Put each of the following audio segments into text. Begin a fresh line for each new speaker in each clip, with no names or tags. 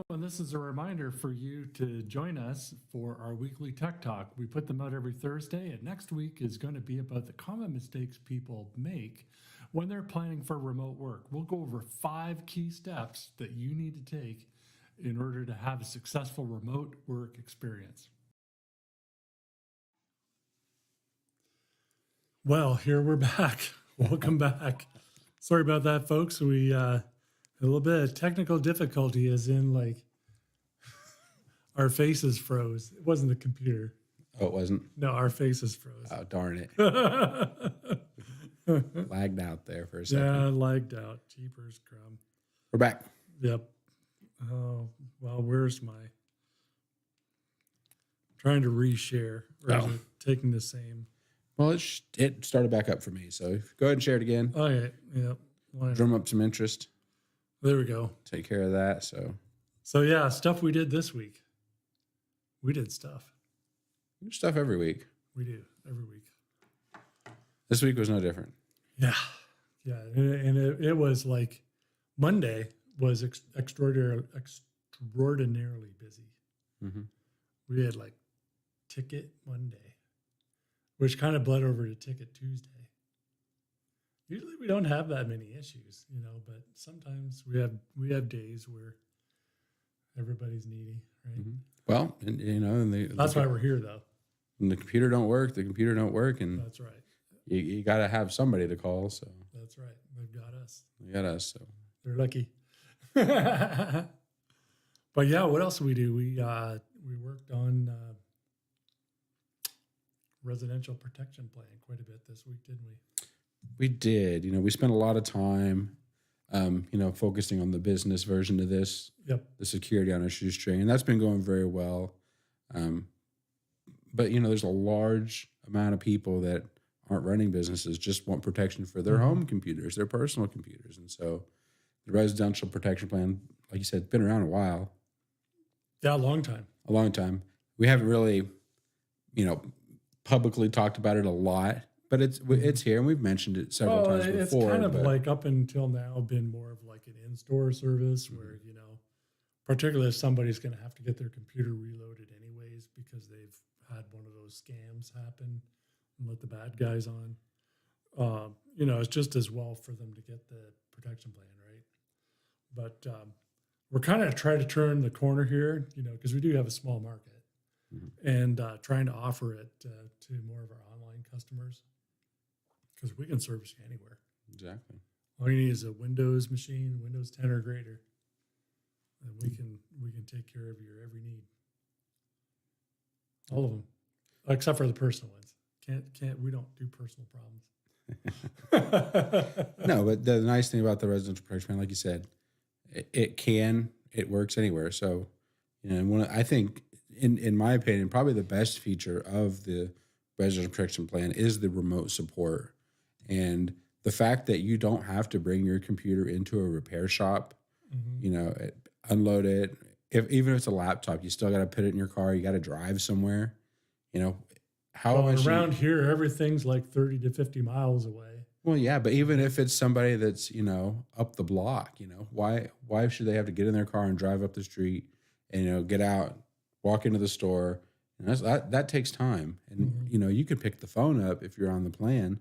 and this is a reminder for you to join us for our weekly Tech Talk. We put them out every Thursday, and next week is going to be about the common mistakes people make when they're planning for remote work. We'll go over 5 key steps that you need to take in order to have a successful remote work experience. Well, here we're back. Welcome back. Sorry about that, folks. We a little bit of technical difficulty, as in like our faces froze. It wasn't the computer.
Oh, it wasn't?
No, our faces froze.
Oh, darn it. Lagged out there for a second.
Yeah, lagged out. Jeepers, crumb.
We're back.
Yep. Oh, well, where's my trying to reshare? Or is it taking the same?
Well, it started back up for me. So go ahead and share it again.
Okay. Yep.
Drum up some interest.
There we go.
Take care of that.
So yeah, stuff we did this week. We did stuff.
We do stuff every week.
We do every week.
This week was no different.
Yeah. Yeah. And it was like Monday was extraordinarily busy.
Mm-hmm.
We had like Ticket Monday, which kind of bled over to Ticket Tuesday. Usually we don't have that many issues, but sometimes we have days where everybody's needy, right?
Mm-hmm. Well, and
that's why we're here, though.
When the computer don't work, and
that's right.
You got to have somebody to call. So
that's right. They've got us.
They got us. So
they're lucky. But yeah, what else did we do? We worked on residential protection plan quite a bit this week, didn't we?
We did. We spent a lot of time, focusing on the business version of this.
Yep.
The security on our shoestring, and that's been going very well. But there's a large amount of people that aren't running businesses, just want protection for their home computers, their personal computers, and so the residential protection plan, like you said, been around a while.
Yeah, a long time. We haven't really, publicly talked about it a lot. But it's here, and we've mentioned it several times before. It's kind of like up until now been more of like an in-store service where, particularly if somebody's going to have to get their computer reloaded anyways because they've had one of those scams happen and let the bad guys on. It's just as well for them to get the protection plan, right? But we're kind of trying to turn the corner here, because we do have a small market and trying to offer it to more of our online customers. Because we can service you anywhere.
Exactly.
All you need is a Windows machine, Windows 10 or greater, and we can take care of your every need. All of them, except for the personal ones. We don't do personal problems.
No, but the nice thing about the residential protection plan, like you said, it works anywhere. So, I think, in my opinion, probably the best feature of the residential protection plan is the remote support. And the fact that you don't have to bring your computer into a repair shop, unload it. Even if it's a laptop, you still got to put it in your car. You got to drive somewhere.
Around here, everything's like 30 to 50 miles away.
Well, yeah, but even if it's somebody that's up the block, why should they have to get in their car and drive up the street and get out, walk into the store? And that takes time. And you could pick the phone up if you're on the plan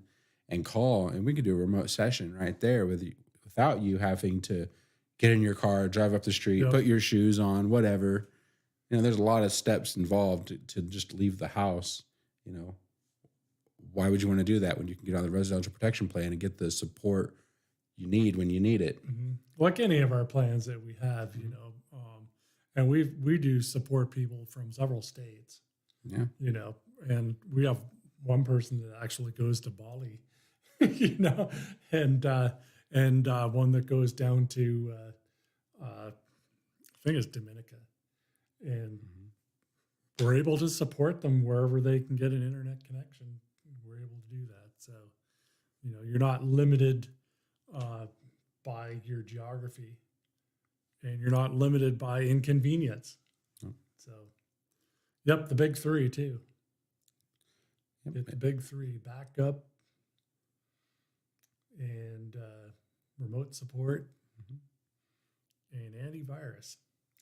and call, and we could do a remote session right there without you having to get in your car, drive up the street, put your shoes on, whatever. There's a lot of steps involved to just leave the house. Why would you want to do that when you can get on the residential protection plan and get the support you need when you need it?
Mm-hmm. Like any of our plans that we have, and we do support people from several states.
Yeah.
And we have one person that actually goes to Bali, and one that goes down to, I think it's Dominica. And we're able to support them wherever they can get an internet connection. We're able to do that. So, you're not limited by your geography, and you're not limited by inconvenience.
Oh.
So, yep, the big 3 too.
Yep.
Get the big 3: backup and remote support and antivirus.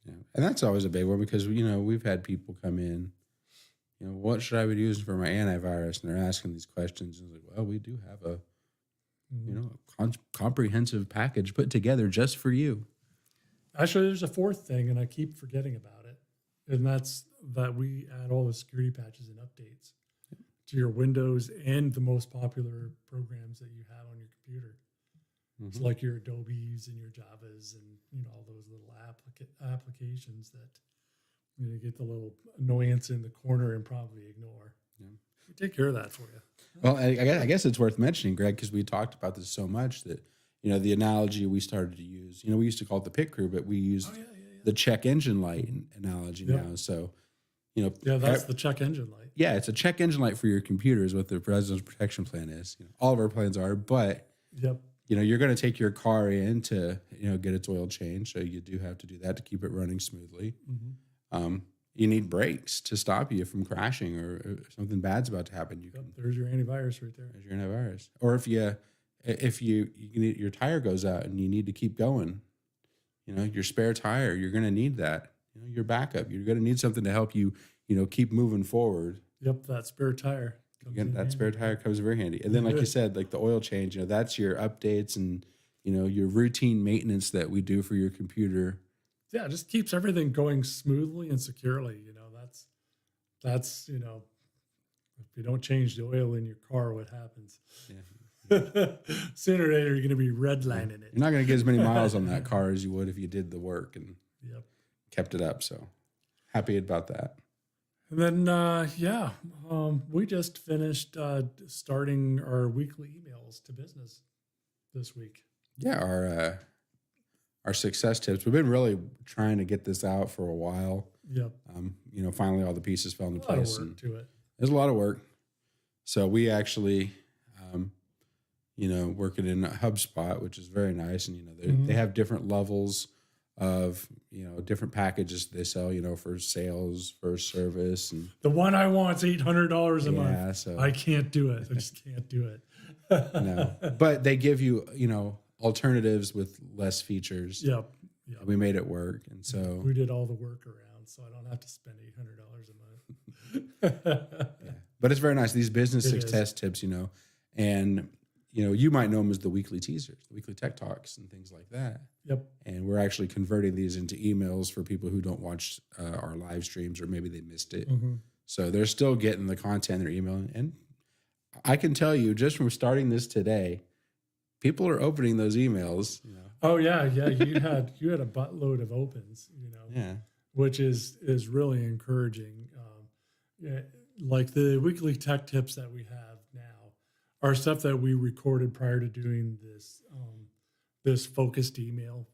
Yeah. And that's always a big one because, we've had people come in, what should I be using for my antivirus? And they're asking these questions. And it's like, well, we do have a, comprehensive package put together just for you.
Actually, there's a fourth thing, and I keep forgetting about it. And that's that we add all the security patches and updates to your Windows and the most popular programs that you have on your computer. Mm-hmm. It's like your Adobes and your Javas and all those little applications that you get the little annoyance in the corner and probably ignore. Yeah. We take care of that for you.
Well, I guess it's worth mentioning, Greg, because we talked about this so much that the analogy we started to use. We used to call it the pit crew, but we used the check engine light analogy now. So,
that's the check engine light.
Yeah, it's a check engine light for your computer is what the President's Protection Plan is. All of our plans are, but you're going to take your car in to get its oil changed, so you do have to do that to keep it running smoothly. Mm-hmm. You need brakes to stop you from crashing or something bad's about to happen.
There's your antivirus right there.
There's your antivirus. Or if your tire goes out and you need to keep going, your spare tire, you're going to need that. Your backup. You're going to need something to help you, keep moving forward.
Yep, that spare tire.
Spare tire comes very handy. And then, like you said, like the oil change, that's your updates and, your routine maintenance that we do for your computer.
Yeah, it just keeps everything going smoothly and securely. That's if you don't change the oil in your car, what happens? Yeah. Sooner or later, you're going to be redlining it.
You're not going to get as many miles on that car as you would if you did the work and kept it up. So happy about that.
And then, we just finished starting our weekly emails to business this week.
Yeah, our success tips. We've been really trying to get this out for a while.
Yep.
Finally all the pieces fell into place.
A lot of work to it.
There's a lot of work. So we actually, working in HubSpot, which is very nice. And, they have different levels of, different packages they sell, for sales, for service. And
the one I want is $800 a month. So I can't do it. I just can't do it.
No, but they give you, alternatives with less features.
Yep.
We made it work. And so
we did all the work around, so I don't have to spend $800 a month.
Yeah. But it's very nice. These business success tips, and, you might know them as the weekly teasers, the weekly tech talks and things like that.
Yep.
And we're actually converting these into emails for people who don't watch our live streams, or maybe they missed it. Mm-hmm. So they're still getting the content they're emailing. And I can tell you just from starting this today, people are opening those emails.
Oh yeah. You had a buttload of opens, which is really encouraging. Like the weekly tech tips that we have now are stuff that we recorded prior to doing this focused email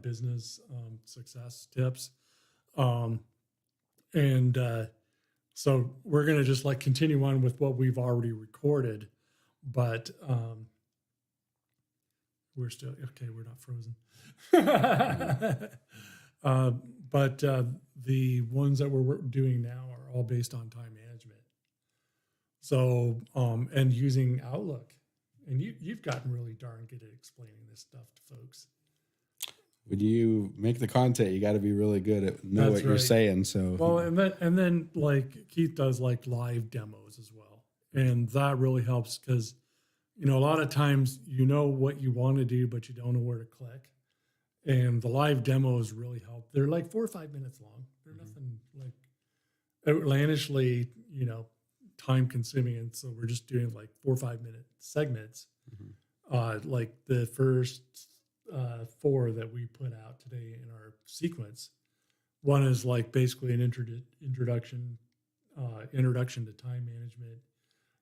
business success tips, so we're gonna just like continue on with what we've already recorded, but we're still okay. We're not frozen. But the ones that we're doing now are all based on time management. So, and using Outlook. And you've gotten really darn good at explaining this stuff to folks.
When you make the content, you got to be really good at know what you're saying. So,
well, and then like Keith does like live demos as well. And that really helps because, a lot of times what you want to do, but you don't know where to click. And the live demos really help. They're like 4 or 5 minutes long. They're nothing like outlandishly, time consuming. And so we're just doing like 4 or 5 minute segments. Mm-hmm. Like the first 4 that we put out today in our sequence. One is like basically an introduction to time management.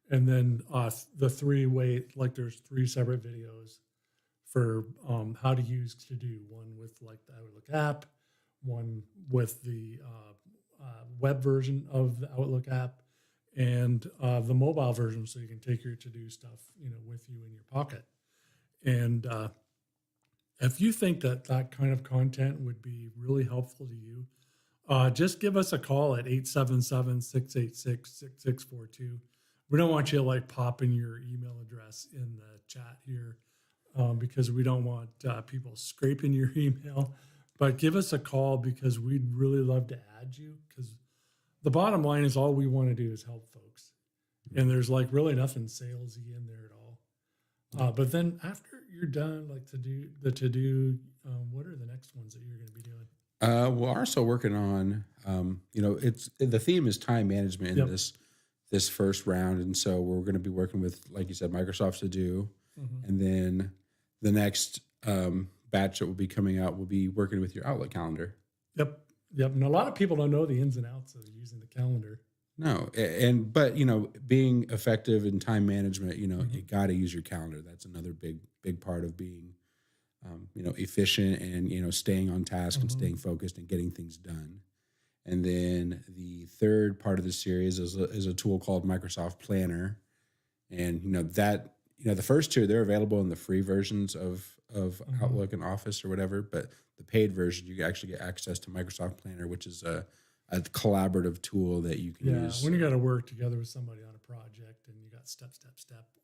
And then the 3-way, like there's 3 separate videos for how to use to do. One with like the Outlook app, one with the web version of the Outlook app, and the mobile version, so you can take your to-do stuff, with you in your pocket. And if you think that kind of content would be really helpful to you, just give us a call at 877-686-6642. We don't want you to like pop in your email address in the chat here because we don't want people scraping your email. But give us a call because we'd really love to add you, because the bottom line is all we want to do is help folks. And there's like really nothing salesy in there at all. But then after you're done, like to do, what are the next ones that you're going to be doing?
We're also working on, it's the theme is time management in this first round. And so we're going to be working with, like you said, Microsoft To Do. And then the next batch that will be coming out will be working with your Outlook calendar.
Yep. And a lot of people don't know the ins and outs of using the calendar.
No. But being effective in time management, you got to use your calendar. That's another big part of being, efficient and, staying on task and staying focused and getting things done. And then the third part of the series is a tool called Microsoft Planner. And, the first two, they're available in the free versions of Outlook and Office or whatever, but the paid version, you actually get access to Microsoft Planner, which is a collaborative tool that you can use.
When you got to work together with somebody on a project and you got step,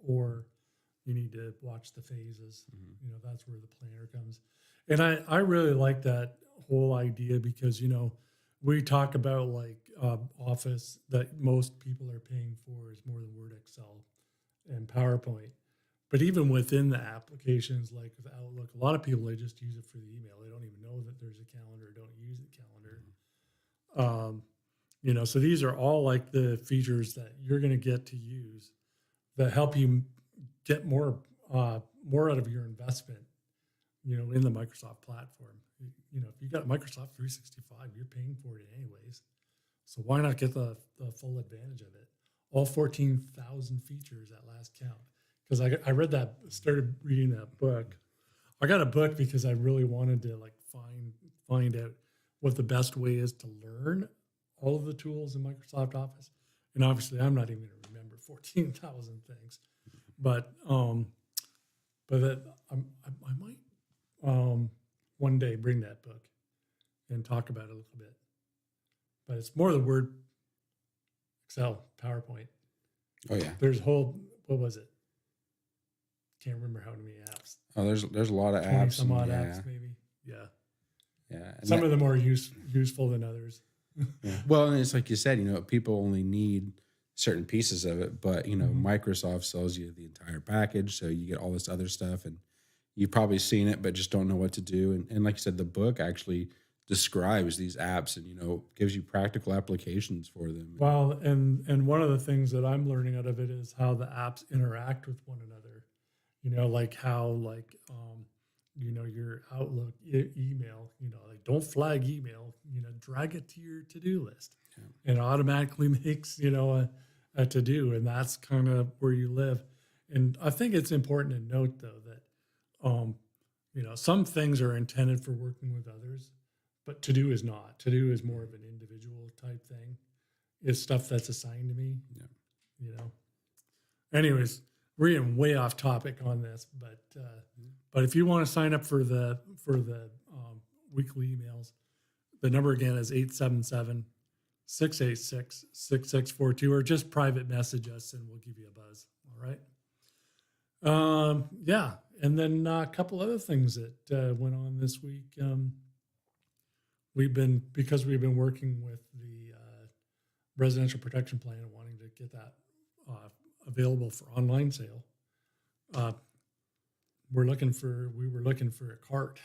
or you need to watch the phases, that's where the planner comes. And I really like that whole idea because, we talk about like Office that most people are paying for is more than Word, Excel, and PowerPoint. But even within the applications, like with Outlook, a lot of people, they just use it for the email. They don't even know that there's a calendar, don't use the calendar. So these are all like the features that you're going to get to use that help you get more out of your investment, in the Microsoft platform. If you got Microsoft 365, you're paying for it anyways. So why not get the full advantage of it? All 14,000 features at last count. Because I read that, started reading that book. I got a book because I really wanted to like find out what the best way is to learn all of the tools in Microsoft Office. And obviously, I'm not even going to remember 14,000 things. But that I might one day bring that book and talk about it a little bit. But it's more the Word, Excel, PowerPoint.
Oh yeah,
there's what was it? Can't remember how many apps.
Oh, there's a lot of apps.
Some odd apps, maybe. Yeah.
And
some of them are useful than others.
Yeah. Well, and it's like you said, people only need certain pieces of it, but Microsoft sells you the entire package, so you get all this other stuff, and you've probably seen it, but just don't know what to do. And like you said, the book actually describes these apps and gives you practical applications for them.
Well, and one of the things that I'm learning out of it is how the apps interact with one another. Like how your Outlook email, like don't flag email, drag it to your to-do list, and it automatically makes a to-do, and that's kind of where you live. And I think it's important to note though that some things are intended for working with others, but to-do is not. To-do is more of an individual type thing. It's stuff that's assigned to me. Anyways, we're getting way off topic on this, but if you want to sign up for the weekly emails, the number again is 877-686-6642, or just private message us and we'll give you a buzz. All right. And then a couple other things that went on this week. Because we've been working with the residential protection plan and wanting to get that available for online sale. We were looking for a cart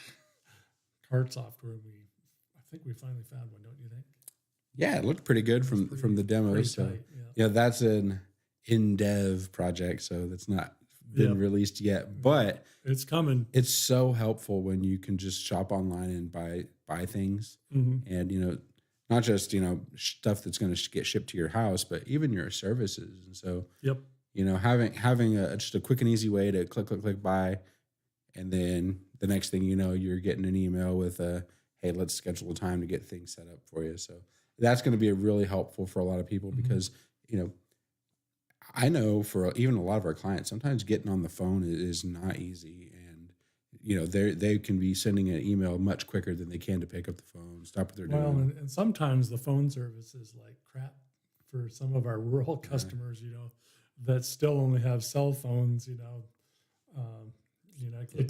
software. I think we finally found one, don't you think?
Yeah, it looked pretty good from the demos. So tight, yeah, that's an in-dev project, so that's not been released yet, but
it's coming.
It's so helpful when you can just shop online and buy things, and not just stuff that's going to get shipped to your house, but even your services. And so having just a quick and easy way to click buy, and then the next thing you're getting an email with hey, let's schedule a time to get things set up for you. So that's going to be really helpful for a lot of people because I know for even a lot of our clients, sometimes getting on the phone is not easy, and they can be sending an email much quicker than they can to pick up the phone, stop what they're doing.
And sometimes the phone service is like crap for some of our rural customers, that still only have cell phones. It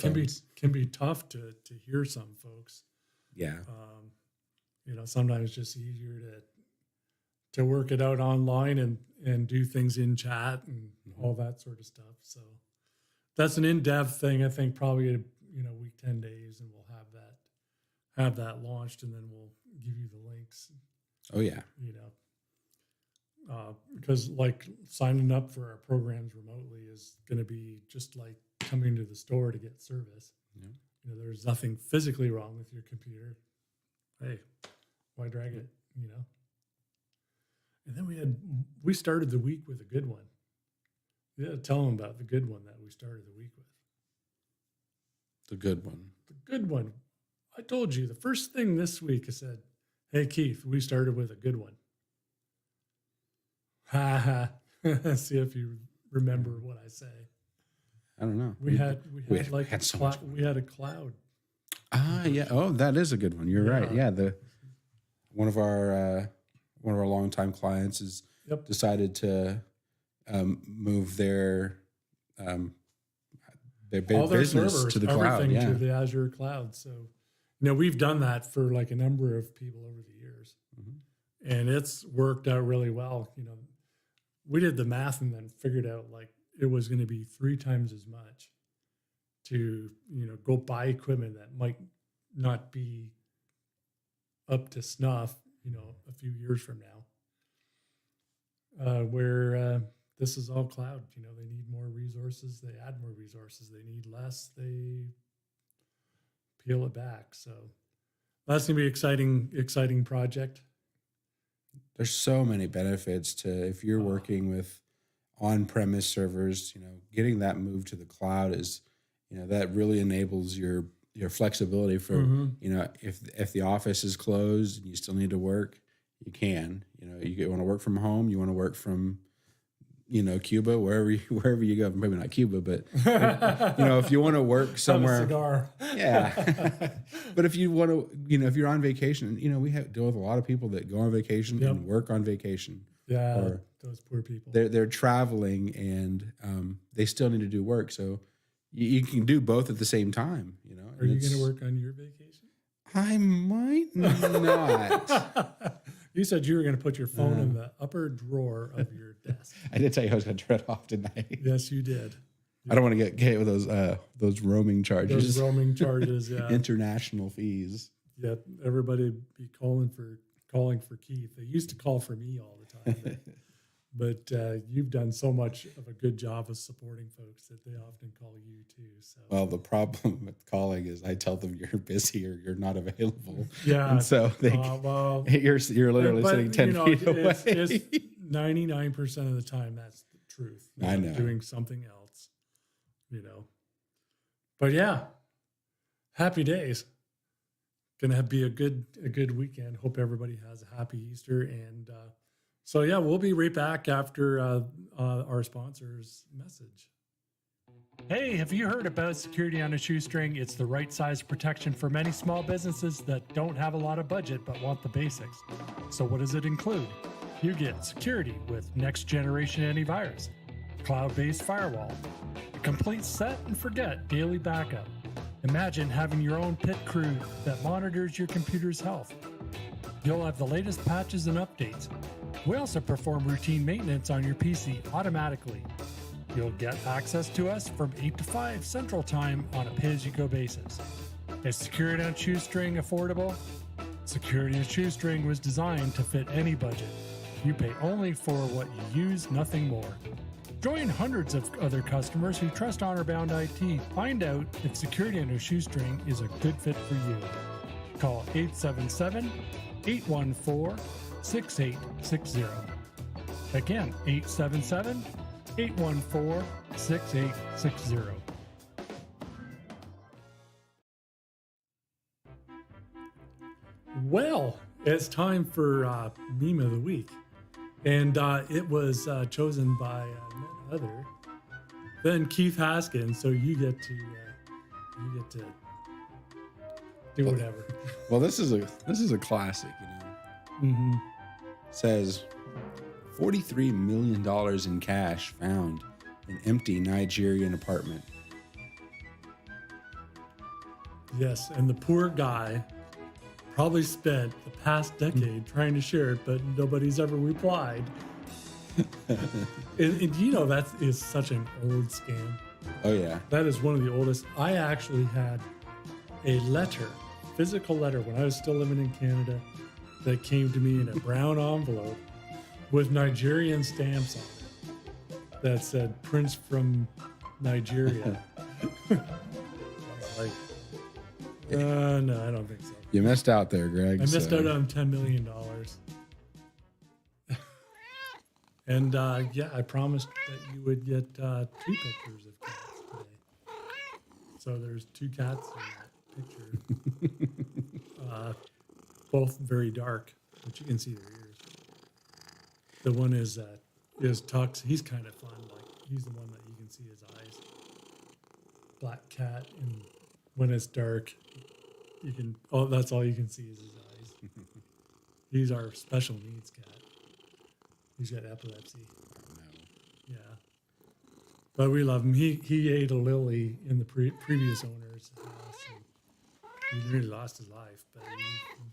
can be tough to hear some folks.
Yeah.
Sometimes it's just easier to work it out online and do things in chat and all that sort of stuff. So that's an in-depth thing. I think probably week 10 days, and we'll have that launched, and then we'll give you the links.
Oh yeah.
Because like signing up for our programs remotely is going to be just like coming to the store to get service. Yeah. There's nothing physically wrong with your computer. Hey, why drag it? And then we started the week with a good one. Yeah, tell them about the good one that we started the week with.
The good one.
The good one. I told you the first thing this week I said, "Hey Keith, we started with a good one." Ha ha. See if you remember what I say.
I don't know.
We had a cloud.
Ah, yeah. Oh, that is a good one. You're right. Yeah, one of our longtime clients has decided to move their business to the cloud.
Everything to the Azure cloud. So, we've done that for like a number of people over the years, and it's worked out really well. We did the math and then figured out like it was going to be 3 times as much to, go buy equipment that might not be up to snuff, a few years from now, where this is all cloud. They need more resources. They add more resources. They need less. They peel it back. So that's going to be exciting project.
There's so many benefits to if you're working with on-premise servers, getting that move to the cloud is, that really enables your flexibility for, if the office is closed and you still need to work, you can, you want to work from home, you want to work from, Cuba, wherever you go, maybe not Cuba, but if you want to work somewhere,
have a cigar.
Yeah. But if you want to, if you're on vacation, we deal with a lot of people that go on vacation and work on vacation.
Yeah. Or those poor people.
They're traveling and they still need to do work. So you can do both at the same time,
Are you going to work on your vacation?
I might not.
You said you were going to put your phone in the upper drawer of your desk.
I did tell you I was going to turn it off tonight.
Yes, you did.
I don't want to get hit with those roaming charges.
Those roaming charges, yeah.
International fees.
Yeah, everybody be calling for Keith. They used to call for me all the time. But you've done so much of a good job of supporting folks that they often call you too. So.
Well, the problem with calling is I tell them you're busy or you're not available.
Yeah.
And so you're literally sitting 10 feet away.
It's 99% of the time that's the truth.
I know.
Doing something else, But yeah, happy days. Gonna be a good weekend. Hope everybody has a happy Easter and. So yeah, we'll be right back after our sponsor's message. Hey, have you heard about Security on a Shoestring? It's the right size protection for many small businesses that don't have a lot of budget but want the basics. So what does it include? You get security with next generation antivirus, cloud-based firewall, a complete set and forget daily backup. Imagine having your own pit crew that monitors your computer's health. You'll have the latest patches and updates. We also perform routine maintenance on your PC automatically. You'll get access to us from 8 to 5 Central Time on a pay-as-you-go basis. Is Security on Shoestring affordable? Security on Shoestring was designed to fit any budget. You pay only for what you use, nothing more. Join hundreds of other customers who trust Honor-Bound IT. Find out if Security on a Shoestring is a good fit for you. Call 877-814-6860. Again, 877-814-6860. Well, it's time for meme of the week, and it was chosen by none other than Keith Haskins. So you get to do whatever.
Well, this is a classic,
Mm-hmm.
It says $43 million in cash found in empty Nigerian apartment.
Yes, and the poor guy probably spent the past decade trying to share it, but nobody's ever replied. and you know, that is such an old scam.
Oh, yeah.
That is one of the oldest. I actually had a physical letter, when I was still living in Canada, that came to me in a brown envelope with Nigerian stamps on it that said Prince from Nigeria. I was like, no, I don't think so.
You missed out there, Greg.
I missed out on $10 million. And yeah, I promised that you would get 2 pictures of cats today. So there's 2 cats in that picture. Both very dark, but you can see their ears. The one is Tux. He's kind of fun. Like, he's the one that you can see his eyes. Black cat, and when it's dark, that's all you can see is his eyes. He's our special needs cat. He's got epilepsy. Oh, no. Yeah. But we love him. He ate a lily in the previous owner's house. And he really lost his life, but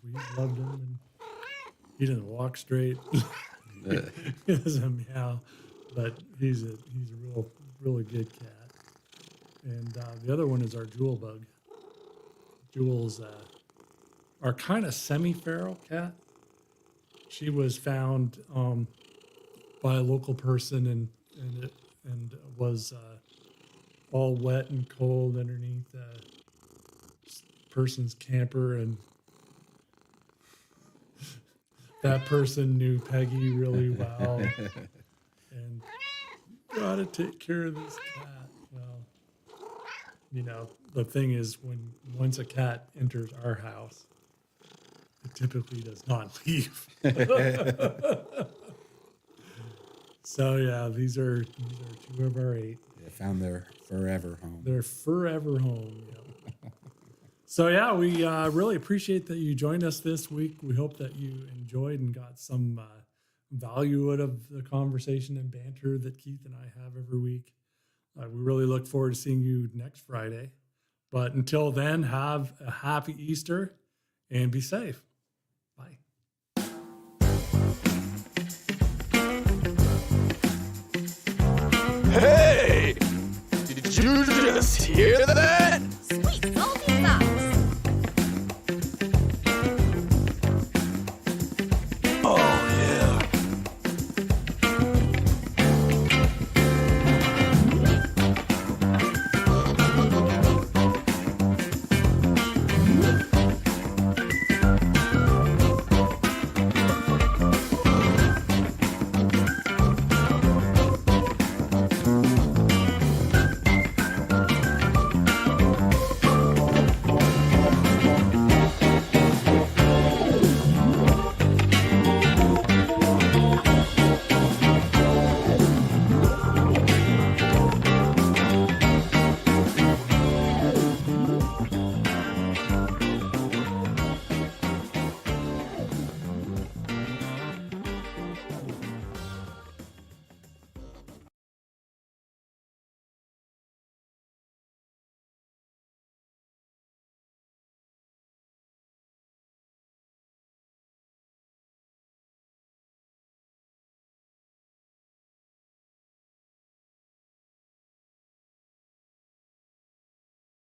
we loved him. And he doesn't walk straight. He doesn't meow, but he's a really good cat. And the other one is our jewel bug. Jewel's our kind of semi-feral cat. She was found by a local person and was all wet and cold underneath a person's camper, and that person knew Peggy really well and gotta take care of this cat. Well, you know, the thing is, once a cat enters our house, it typically does not leave. So yeah, these are 2 of our 8.
They found their forever home.
Their forever home. Yeah. So yeah, we really appreciate that you joined us this week. We hope that you enjoyed and got some value out of the conversation and banter that Keith and I have every week. We really look forward to seeing you next Friday. But until then, have a happy Easter and be safe. Bye.
Hey! Did you just hear that?